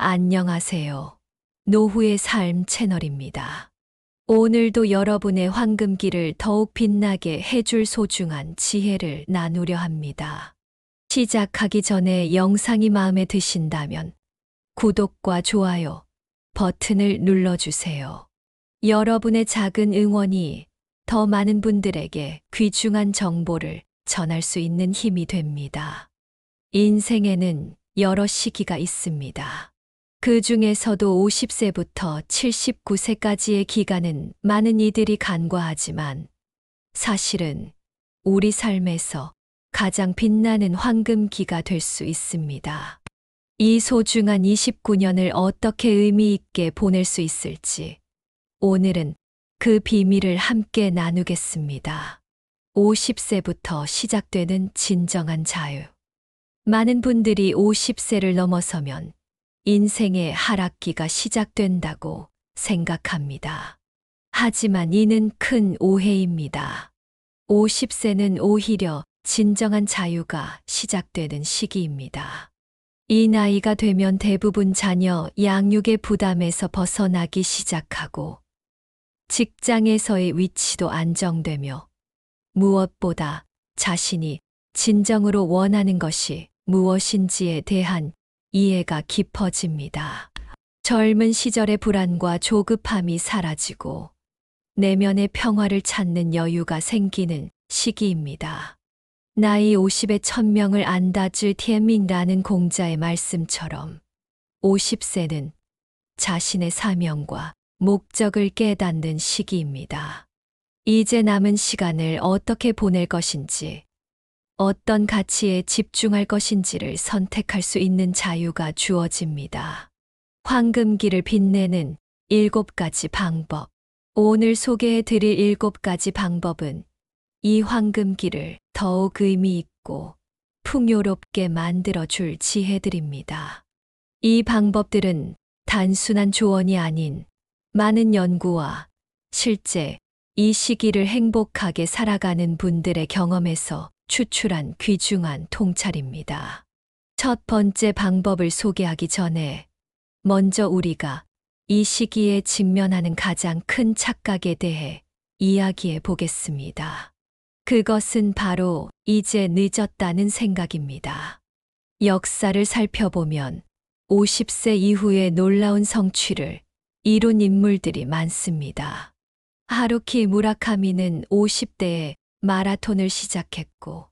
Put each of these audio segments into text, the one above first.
안녕하세요. 노후의 삶 채널입니다. 오늘도 여러분의 황금기를 더욱 빛나게 해줄 소중한 지혜를 나누려 합니다. 시작하기 전에 영상이 마음에 드신다면 구독과 좋아요 버튼을 눌러주세요. 여러분의 작은 응원이 더 많은 분들에게 귀중한 정보를 전할 수 있는 힘이 됩니다. 인생에는 여러 시기가 있습니다. 그 중에서도 50세부터 79세까지의 기간은 많은 이들이 간과하지만 사실은 우리 삶에서 가장 빛나는 황금기가 될 수 있습니다. 이 소중한 29년을 어떻게 의미 있게 보낼 수 있을지 오늘은 그 비밀을 함께 나누겠습니다. 50세부터 시작되는 진정한 자유. 많은 분들이 50세를 넘어서면 인생의 하락기가 시작된다고 생각합니다. 하지만 이는 큰 오해입니다. 50세는 오히려 진정한 자유가 시작되는 시기입니다. 이 나이가 되면 대부분 자녀 양육의 부담에서 벗어나기 시작하고 직장에서의 위치도 안정되며 무엇보다 자신이 진정으로 원하는 것이 무엇인지에 대한 이해가 깊어집니다. 젊은 시절의 불안과 조급함이 사라지고 내면의 평화를 찾는 여유가 생기는 시기입니다. 나이 50에 1000명을 안다줄 티엠밍라는 공자의 말씀처럼 50세는 자신의 사명과 목적을 깨닫는 시기입니다. 이제 남은 시간을 어떻게 보낼 것인지, 어떤 가치에 집중할 것인지를 선택할 수 있는 자유가 주어집니다. 황금기를 빛내는 7가지 방법. 오늘 소개해 드릴 7가지 방법은 이 황금기를 더욱 의미 있고 풍요롭게 만들어 줄 지혜들입니다. 이 방법들은 단순한 조언이 아닌 많은 연구와 실제 이 시기를 행복하게 살아가는 분들의 경험에서 추출한 귀중한 통찰입니다. 첫 번째 방법을 소개하기 전에 먼저 우리가 이 시기에 직면하는 가장 큰 착각에 대해 이야기해 보겠습니다. 그것은 바로 이제 늦었다는 생각입니다. 역사를 살펴보면 50세 이후에 놀라운 성취를 이룬 인물들이 많습니다. 하루키 무라카미는 50대에 마라톤을 시작했고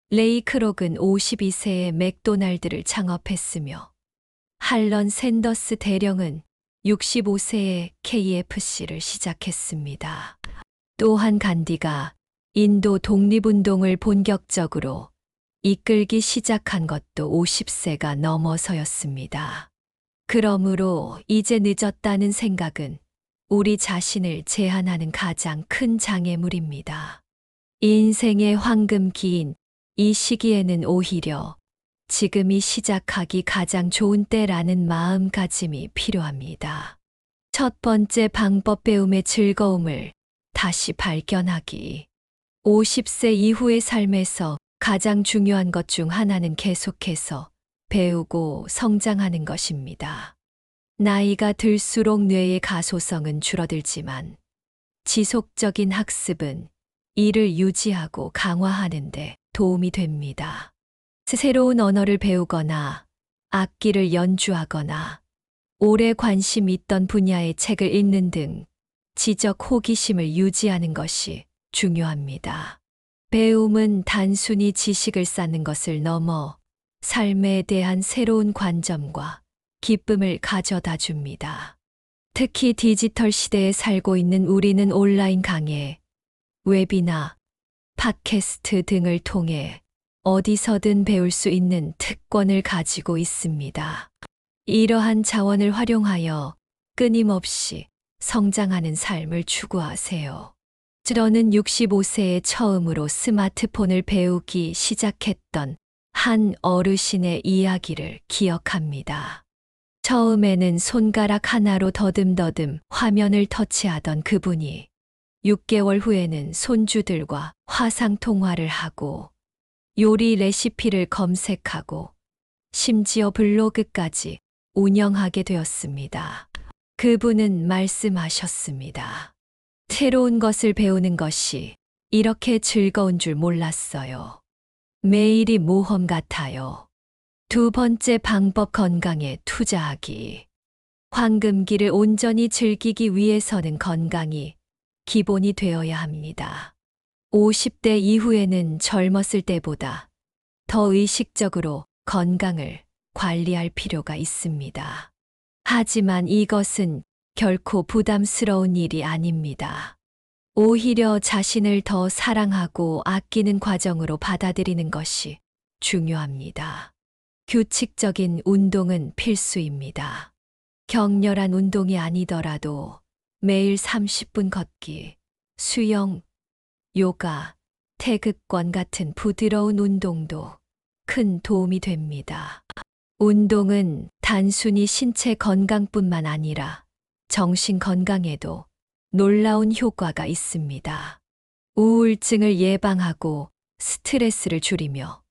레이 크록은 52세에 맥도날드를 창업했으며 할런 샌더스 대령은 65세에 KFC를 시작했습니다. 또한 간디가 인도 독립운동을 본격적으로 이끌기 시작한 것도 50세가 넘어서였습니다. 그러므로 이제 늦었다는 생각은 우리 자신을 제한하는 가장 큰 장애물입니다. 인생의 황금기인 이 시기에는 오히려 지금이 시작하기 가장 좋은 때라는 마음가짐이 필요합니다. 첫 번째 방법, 배움의 즐거움을 다시 발견하기. 50세 이후의 삶에서 가장 중요한 것 중 하나는 계속해서 배우고 성장하는 것입니다. 나이가 들수록 뇌의 가소성은 줄어들지만 지속적인 학습은 이를 유지하고 강화하는 데 도움이 됩니다. 새로운 언어를 배우거나 악기를 연주하거나 오래 관심 있던 분야의 책을 읽는 등 지적 호기심을 유지하는 것이 중요합니다. 배움은 단순히 지식을 쌓는 것을 넘어 삶에 대한 새로운 관점과 기쁨을 가져다 줍니다. 특히 디지털 시대에 살고 있는 우리는 온라인 강의, 웹이나 팟캐스트 등을 통해 어디서든 배울 수 있는 특권을 가지고 있습니다. 이러한 자원을 활용하여 끊임없이 성장하는 삶을 추구하세요. 저는 65세에 처음으로 스마트폰을 배우기 시작했던 한 어르신의 이야기를 기억합니다. 처음에는 손가락 하나로 더듬더듬 화면을 터치하던 그분이 6개월 후에는 손주들과 화상통화를 하고 요리 레시피를 검색하고 심지어 블로그까지 운영하게 되었습니다. 그분은 말씀하셨습니다. 새로운 것을 배우는 것이 이렇게 즐거운 줄 몰랐어요. 매일이 모험 같아요. 두 번째 방법, 건강에 투자하기. 황금기를 온전히 즐기기 위해서는 건강이 기본이 되어야 합니다. 50대 이후에는 젊었을 때보다 더 의식적으로 건강을 관리할 필요가 있습니다. 하지만 이것은 결코 부담스러운 일이 아닙니다. 오히려 자신을 더 사랑하고 아끼는 과정으로 받아들이는 것이 중요합니다. 규칙적인 운동은 필수입니다. 격렬한 운동이 아니더라도 매일 30분 걷기, 수영, 요가, 태극권 같은 부드러운 운동도 큰 도움이 됩니다. 운동은 단순히 신체 건강뿐만 아니라 정신 건강에도 놀라운 효과가 있습니다. 우울증을 예방하고 스트레스를 줄이며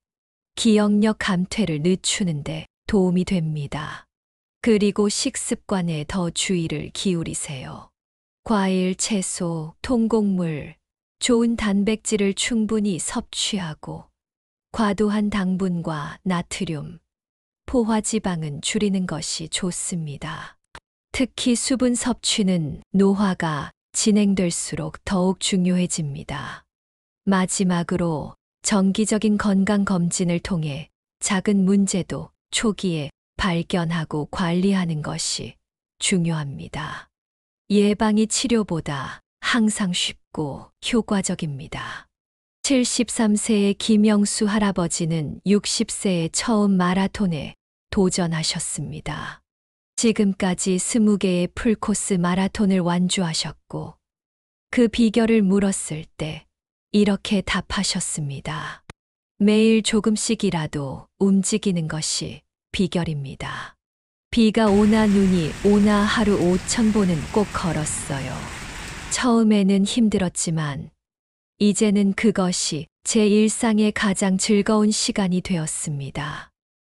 기억력 감퇴를 늦추는데 도움이 됩니다. 그리고 식습관에 더 주의를 기울이세요. 과일, 채소, 통곡물, 좋은 단백질을 충분히 섭취하고 과도한 당분과 나트륨, 포화지방은 줄이는 것이 좋습니다. 특히 수분 섭취는 노화가 진행될수록 더욱 중요해집니다. 마지막으로 정기적인 건강검진을 통해 작은 문제도 초기에 발견하고 관리하는 것이 중요합니다. 예방이 치료보다 항상 쉽고 효과적입니다. 73세의 김영수 할아버지는 60세에 처음 마라톤에 도전하셨습니다. 지금까지 20개의 풀코스 마라톤을 완주하셨고 그 비결을 물었을 때 이렇게 답하셨습니다. 매일 조금씩이라도 움직이는 것이 비결입니다. 비가 오나 눈이 오나 하루 5,000보는 꼭 걸었어요. 처음에는 힘들었지만 이제는 그것이 제 일상의 가장 즐거운 시간이 되었습니다.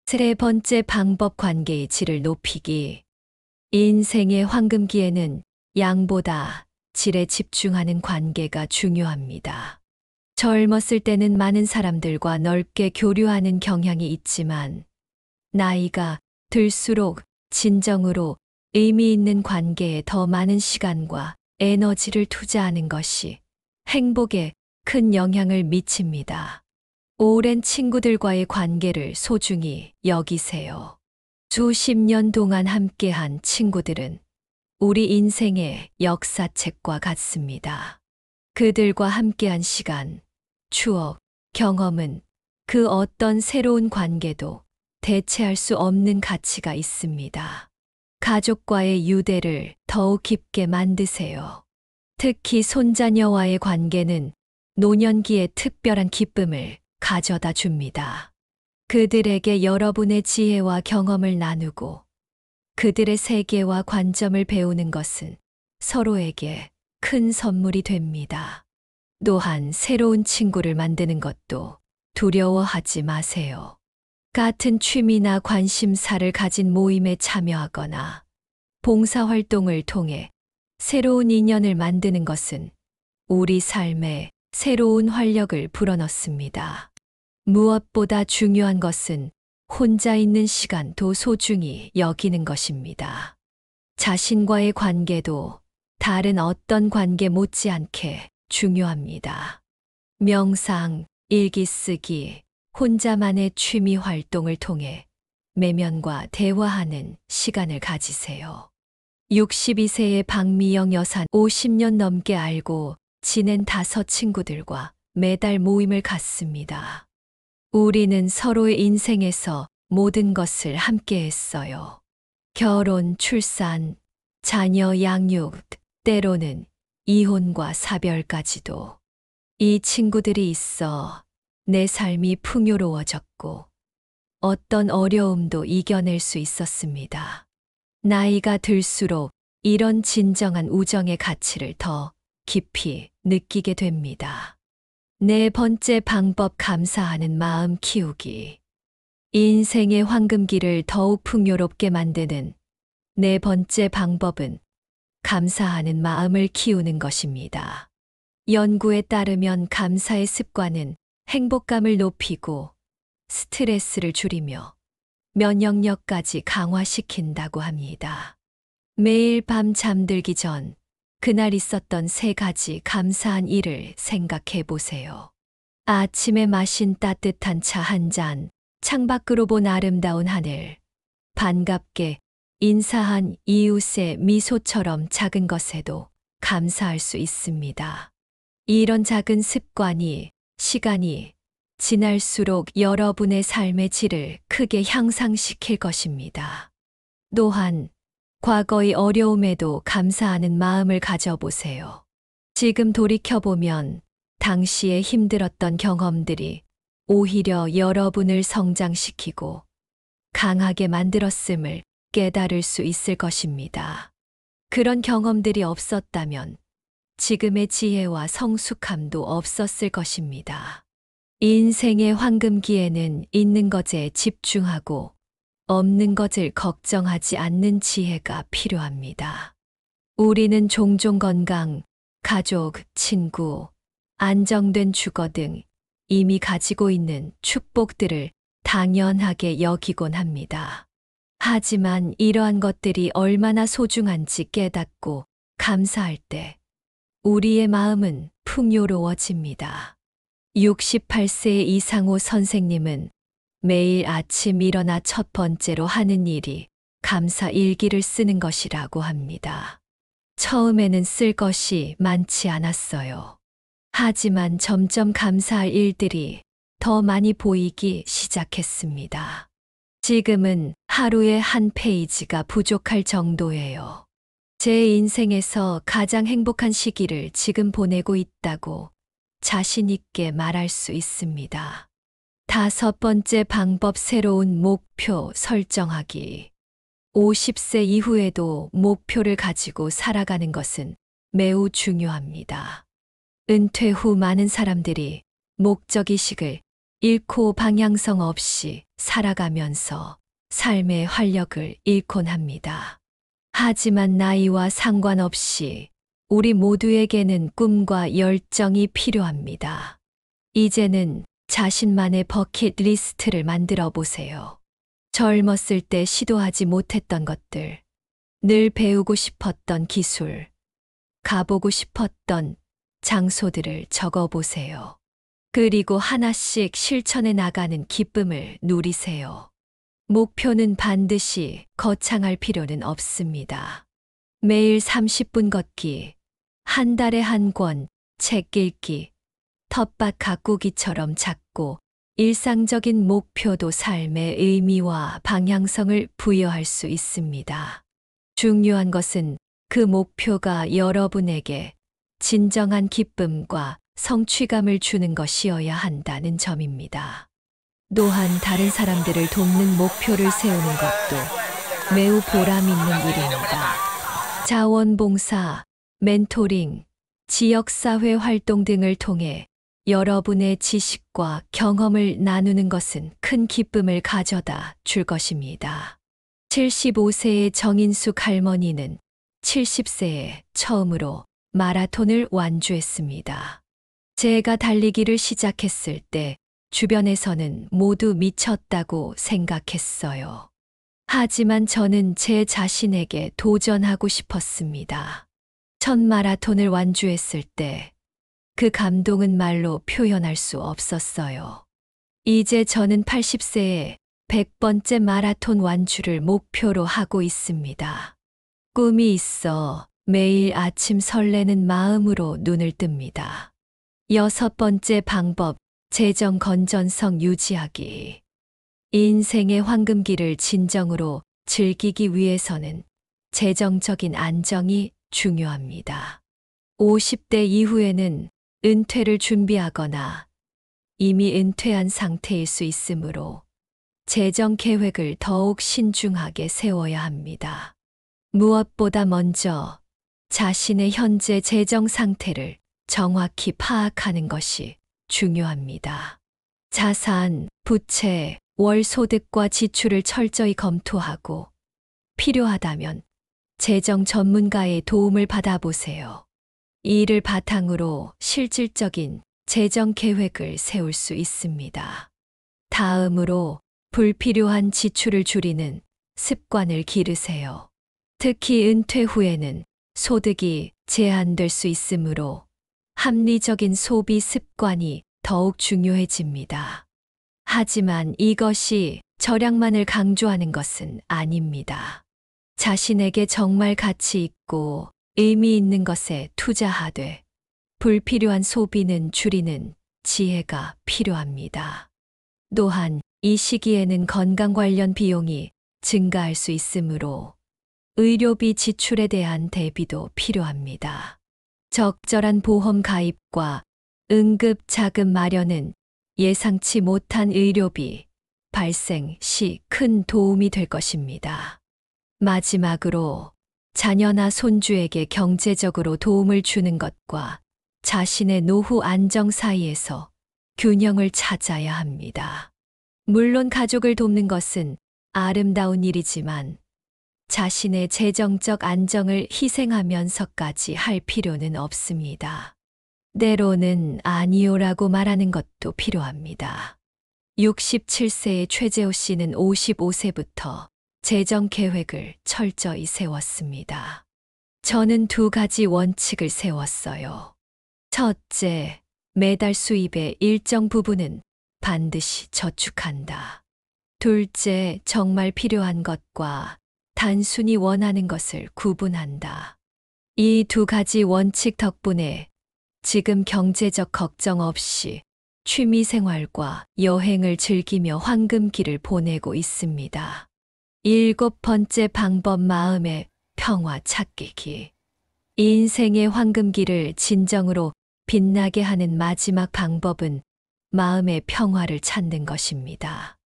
세 번째 방법, 관계의 질을 높이기. 인생의 황금기에는 양보다 질에 집중하는 관계가 중요합니다. 젊었을 때는 많은 사람들과 넓게 교류하는 경향이 있지만 나이가 들수록 진정으로 의미 있는 관계에 더 많은 시간과 에너지를 투자하는 것이 행복에 큰 영향을 미칩니다. 오랜 친구들과의 관계를 소중히 여기세요. 수십 년 동안 함께한 친구들은 우리 인생의 역사책과 같습니다. 그들과 함께한 시간, 추억, 경험은 그 어떤 새로운 관계도 대체할 수 없는 가치가 있습니다. 가족과의 유대를 더욱 깊게 만드세요. 특히 손자녀와의 관계는 노년기에 특별한 기쁨을 가져다 줍니다. 그들에게 여러분의 지혜와 경험을 나누고 그들의 세계와 관점을 배우는 것은 서로에게 큰 선물이 됩니다. 또한 새로운 친구를 만드는 것도 두려워하지 마세요. 같은 취미나 관심사를 가진 모임에 참여하거나 봉사활동을 통해 새로운 인연을 만드는 것은 우리 삶에 새로운 활력을 불어넣습니다. 무엇보다 중요한 것은 혼자 있는 시간도 소중히 여기는 것입니다. 자신과의 관계도 다른 어떤 관계 못지않게 중요합니다. 명상, 일기 쓰기, 혼자만의 취미 활동을 통해 내면과 대화하는 시간을 가지세요. 62세의 박미영 여사, 50년 넘게 알고 지낸 5 친구들과 매달 모임을 갖습니다. 우리는 서로의 인생에서 모든 것을 함께 했어요. 결혼, 출산, 자녀 양육, 때로는 이혼과 사별까지도. 이 친구들이 있어 내 삶이 풍요로워졌고 어떤 어려움도 이겨낼 수 있었습니다. 나이가 들수록 이런 진정한 우정의 가치를 더 깊이 느끼게 됩니다. 네 번째 방법, 감사하는 마음 키우기. 인생의 황금기를 더욱 풍요롭게 만드는 네 번째 방법은 감사하는 마음을 키우는 것입니다. 연구에 따르면 감사의 습관은 행복감을 높이고 스트레스를 줄이며 면역력까지 강화시킨다고 합니다. 매일 밤 잠들기 전 그날 있었던 세 가지 감사한 일을 생각해 보세요. 아침에 마신 따뜻한 차 한 잔, 창밖으로 본 아름다운 하늘, 반갑게 인사한 이웃의 미소처럼 작은 것에도 감사할 수 있습니다. 이런 작은 습관이 시간이 지날수록 여러분의 삶의 질을 크게 향상시킬 것입니다. 또한 과거의 어려움에도 감사하는 마음을 가져보세요. 지금 돌이켜보면 당시에 힘들었던 경험들이 오히려 여러분을 성장시키고 강하게 만들었음을 깨달을 수 있을 것입니다. 그런 경험들이 없었다면 지금의 지혜와 성숙함도 없었을 것입니다. 인생의 황금기에는 있는 것에 집중하고 없는 것을 걱정하지 않는 지혜가 필요합니다. 우리는 종종 건강, 가족, 친구, 안정된 주거 등 이미 가지고 있는 축복들을 당연하게 여기곤 합니다. 하지만 이러한 것들이 얼마나 소중한지 깨닫고 감사할 때 우리의 마음은 풍요로워집니다. 68세 이상호 선생님은 매일 아침 일어나 첫 번째로 하는 일이 감사 일기를 쓰는 것이라고 합니다. 처음에는 쓸 것이 많지 않았어요. 하지만 점점 감사할 일들이 더 많이 보이기 시작했습니다. 지금은 하루에 한 페이지가 부족할 정도예요. 제 인생에서 가장 행복한 시기를 지금 보내고 있다고 자신 있게 말할 수 있습니다. 다섯 번째 방법, 새로운 목표 설정하기. 50세 이후에도 목표를 가지고 살아가는 것은 매우 중요합니다. 은퇴 후 많은 사람들이 목적의식을 잃고 방향성 없이 살아가면서 삶의 활력을 잃곤 합니다. 하지만 나이와 상관없이 우리 모두에게는 꿈과 열정이 필요합니다. 이제는 자신만의 버킷리스트를 만들어 보세요. 젊었을 때 시도하지 못했던 것들, 늘 배우고 싶었던 기술, 가보고 싶었던 장소들을 적어 보세요. 그리고 하나씩 실천해 나가는 기쁨을 누리세요. 목표는 반드시 거창할 필요는 없습니다. 매일 30분 걷기, 한 달에 한 권 책 읽기, 텃밭 가꾸기처럼 작고 일상적인 목표도 삶의 의미와 방향성을 부여할 수 있습니다. 중요한 것은 그 목표가 여러분에게 진정한 기쁨과 성취감을 주는 것이어야 한다는 점입니다. 또한 다른 사람들을 돕는 목표를 세우는 것도 매우 보람 있는 일입니다. 자원봉사, 멘토링, 지역사회 활동 등을 통해 여러분의 지식과 경험을 나누는 것은 큰 기쁨을 가져다 줄 것입니다. 75세의 정인숙 할머니는 70세에 처음으로 마라톤을 완주했습니다. 제가 달리기를 시작했을 때 주변에서는 모두 미쳤다고 생각했어요. 하지만 저는 제 자신에게 도전하고 싶었습니다. 첫 마라톤을 완주했을 때 그 감동은 말로 표현할 수 없었어요. 이제 저는 80세에 100번째 마라톤 완주를 목표로 하고 있습니다. 꿈이 있어 매일 아침 설레는 마음으로 눈을 뜹니다. 여섯 번째 방법, 재정 건전성 유지하기. 인생의 황금기를 진정으로 즐기기 위해서는 재정적인 안정이 중요합니다. 50대 이후에는 은퇴를 준비하거나 이미 은퇴한 상태일 수 있으므로 재정 계획을 더욱 신중하게 세워야 합니다. 무엇보다 먼저 자신의 현재 재정 상태를 정확히 파악하는 것이 중요합니다. 자산, 부채, 월 소득과 지출을 철저히 검토하고 필요하다면 재정 전문가의 도움을 받아보세요. 이를 바탕으로 실질적인 재정 계획을 세울 수 있습니다. 다음으로 불필요한 지출을 줄이는 습관을 기르세요. 특히 은퇴 후에는 소득이 제한될 수 있으므로 합리적인 소비 습관이 더욱 중요해집니다. 하지만 이것이 절약만을 강조하는 것은 아닙니다. 자신에게 정말 가치 있고 의미 있는 것에 투자하되 불필요한 소비는 줄이는 지혜가 필요합니다. 또한 이 시기에는 건강 관련 비용이 증가할 수 있으므로 의료비 지출에 대한 대비도 필요합니다. 적절한 보험 가입과 응급 자금 마련은 예상치 못한 의료비 발생 시 큰 도움이 될 것입니다. 마지막으로 자녀나 손주에게 경제적으로 도움을 주는 것과 자신의 노후 안정 사이에서 균형을 찾아야 합니다. 물론 가족을 돕는 것은 아름다운 일이지만 자신의 재정적 안정을 희생하면서까지 할 필요는 없습니다. 때로는 아니요라고 말하는 것도 필요합니다. 67세의 최재호 씨는 55세부터 재정 계획을 철저히 세웠습니다. 저는 2가지 원칙을 세웠어요. 첫째, 매달 수입의 일정 부분은 반드시 저축한다. 둘째, 정말 필요한 것과 단순히 원하는 것을 구분한다. 이 2가지 원칙 덕분에 지금 경제적 걱정 없이 취미 생활과 여행을 즐기며 황금기를 보내고 있습니다. 7번째 방법, 마음의 평화 찾기. 인생의 황금기를 진정으로 빛나게 하는 마지막 방법은 마음의 평화를 찾는 것입니다.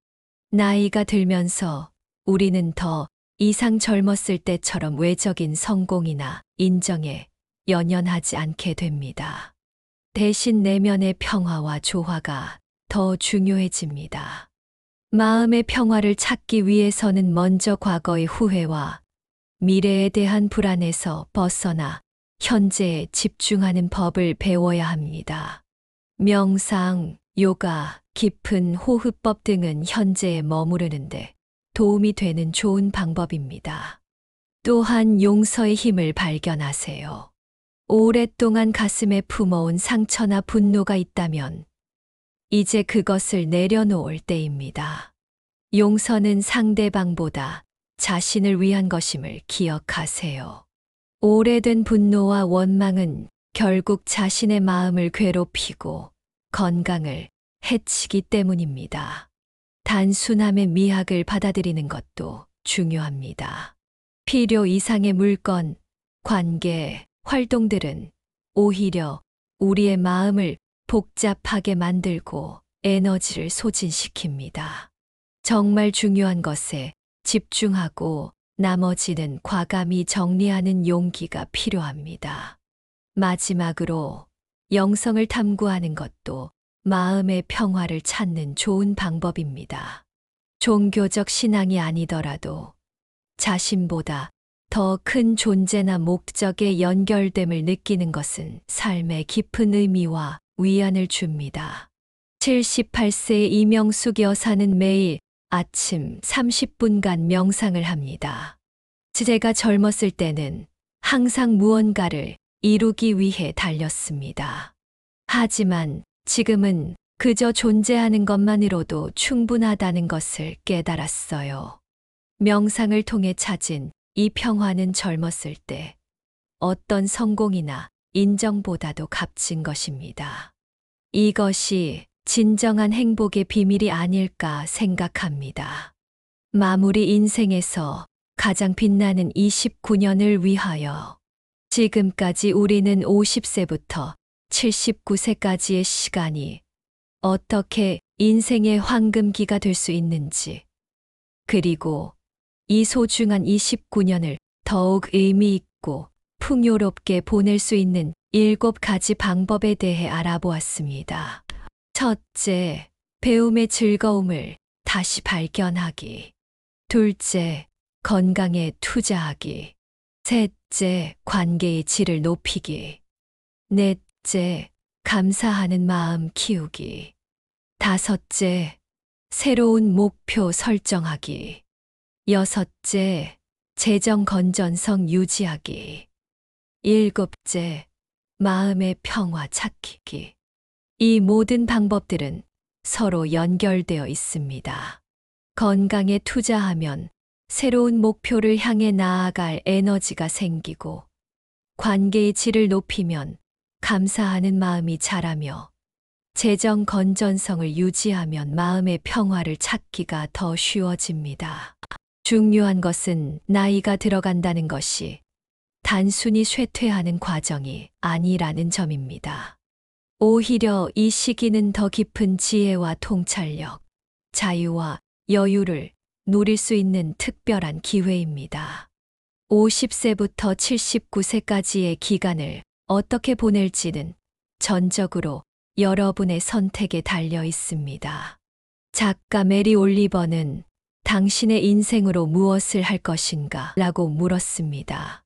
나이가 들면서 우리는 더 이상 젊었을 때처럼 외적인 성공이나 인정에 연연하지 않게 됩니다. 대신 내면의 평화와 조화가 더 중요해집니다. 마음의 평화를 찾기 위해서는 먼저 과거의 후회와 미래에 대한 불안에서 벗어나 현재에 집중하는 법을 배워야 합니다. 명상, 요가, 깊은 호흡법 등은 현재에 머무르는데 도움이 되는 좋은 방법입니다. 또한 용서의 힘을 발견하세요. 오랫동안 가슴에 품어온 상처나 분노가 있다면 이제 그것을 내려놓을 때입니다. 용서는 상대방보다 자신을 위한 것임을 기억하세요. 오래된 분노와 원망은 결국 자신의 마음을 괴롭히고 건강을 해치기 때문입니다. 단순함의 미학을 받아들이는 것도 중요합니다. 필요 이상의 물건, 관계, 활동들은 오히려 우리의 마음을 복잡하게 만들고 에너지를 소진시킵니다. 정말 중요한 것에 집중하고 나머지는 과감히 정리하는 용기가 필요합니다. 마지막으로 영성을 탐구하는 것도 마음의 평화를 찾는 좋은 방법입니다. 종교적 신앙이 아니더라도 자신보다 더 큰 존재나 목적에 연결됨을 느끼는 것은 삶의 깊은 의미와 위안을 줍니다. 78세의 이명숙 여사는 매일 아침 30분간 명상을 합니다. 제가 젊었을 때는 항상 무언가를 이루기 위해 달렸습니다. 하지만 지금은 그저 존재하는 것만으로도 충분하다는 것을 깨달았어요. 명상을 통해 찾은 이 평화는 젊었을 때 어떤 성공이나 인정보다도 값진 것입니다. 이것이 진정한 행복의 비밀이 아닐까 생각합니다. 마무리, 인생에서 가장 빛나는 29년을 위하여. 지금까지 우리는 50세부터 79세까지의 시간이 어떻게 인생의 황금기가 될 수 있는지, 그리고 이 소중한 29년을 더욱 의미 있고 풍요롭게 보낼 수 있는 7가지 방법에 대해 알아보았습니다. 첫째, 배움의 즐거움을 다시 발견하기. 둘째, 건강에 투자하기. 셋째, 관계의 질을 높이기. 넷째, 감사하는 마음 키우기. 다섯째, 새로운 목표 설정하기. 여섯째, 재정 건전성 유지하기. 일곱째, 마음의 평화 찾기. 이 모든 방법들은 서로 연결되어 있습니다. 건강에 투자하면 새로운 목표를 향해 나아갈 에너지가 생기고, 관계의 질을 높이면 감사하는 마음이 자라며, 재정 건전성을 유지하면 마음의 평화를 찾기가 더 쉬워집니다. 중요한 것은 나이가 들어간다는 것이 단순히 쇠퇴하는 과정이 아니라는 점입니다. 오히려 이 시기는 더 깊은 지혜와 통찰력, 자유와 여유를 누릴 수 있는 특별한 기회입니다. 50세부터 79세까지의 기간을 어떻게 보낼지는 전적으로 여러분의 선택에 달려 있습니다. 작가 메리 올리버는 당신의 인생으로 무엇을 할 것인가? 라고 물었습니다.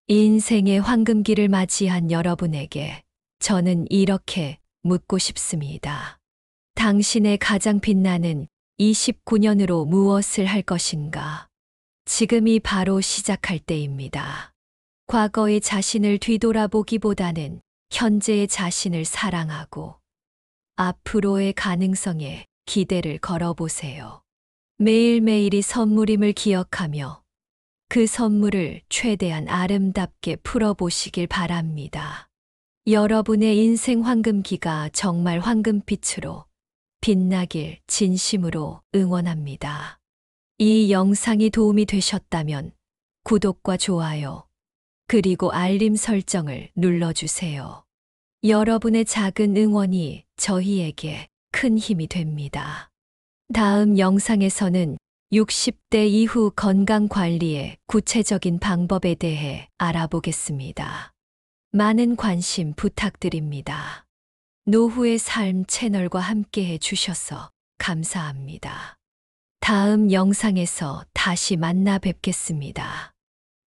인생의 황금기를 맞이한 여러분에게 저는 이렇게 묻고 싶습니다. 당신의 가장 빛나는 29년으로 무엇을 할 것인가? 지금이 바로 시작할 때입니다. 과거의 자신을 뒤돌아보기보다는 현재의 자신을 사랑하고 앞으로의 가능성에 기대를 걸어보세요. 매일매일이 선물임을 기억하며 그 선물을 최대한 아름답게 풀어보시길 바랍니다. 여러분의 인생 황금기가 정말 황금빛으로 빛나길 진심으로 응원합니다. 이 영상이 도움이 되셨다면 구독과 좋아요, 그리고 알림 설정을 눌러주세요. 여러분의 작은 응원이 저희에게 큰 힘이 됩니다. 다음 영상에서는 60대 이후 건강 관리의 구체적인 방법에 대해 알아보겠습니다. 많은 관심 부탁드립니다. 노후의 삶 채널과 함께 해주셔서 감사합니다. 다음 영상에서 다시 만나 뵙겠습니다.